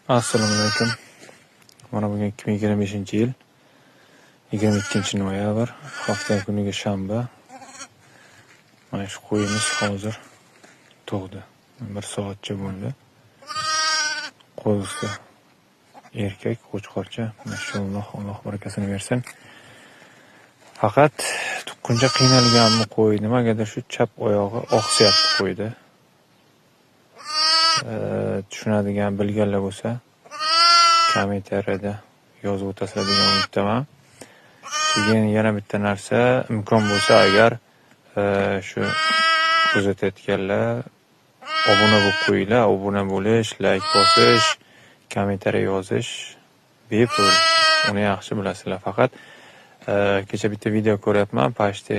Assalomu alaykum. Mana bugun 2025-yil 22-noyabr, hafta kuniga shanba. Mana shu qo'yimiz hozir tug'di. 1 soatcha bo'ldi. Qo'zisi erkak, qo'chqorcha. Mashalloh, Alloh barakasini bersin. Faqat tuqquncha qiynalganmi qo'y, nimagadir shu chap oyog'i oqsayapti qo'yda. Tushunadigan, bilganlar bo'lsa, kommentariyada yozib o'tasizlar degan umiddaman. Keyin yana bitta narsa, imkon bo'lsa agar shu kuzatayotganlar obuna bo'lib qo'yinglar, obuna bo'lish, like bosish, kommentariy yozish bepul. Uni yaxshi bilasizlar. Faqat kecha bitta video ko'ryapman, почти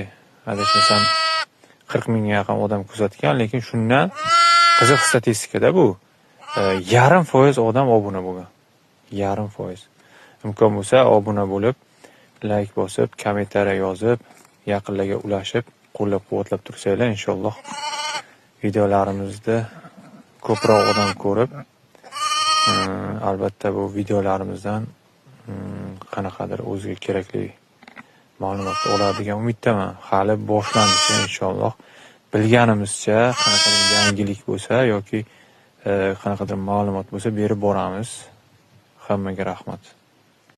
adashmasam 40 mingga yaqin odam kuzatgan, lekin shundan qiziq statistikada bu 0,5% odam obuna bo'lgan. 0,5%. Imkon bo'lsa obuna bo'lib, like bosib, kommentariy yozib, yaqinlarga ulashib, qo'llab-quvvatlab tursanglar, inshaalloh videolarimizni ko'proq odam ko'rib, albatta bu videolarimizdan qanaqadir o'ziga kerakli ma'lumot oladigan umiddaman. Hali boshlanishi inshaalloh. Bilganimizcha qanaqadir yangilik bo'lsa yoki qanaqadir ma'lumot bo'lsa berib boramiz. Hammaga rahmat.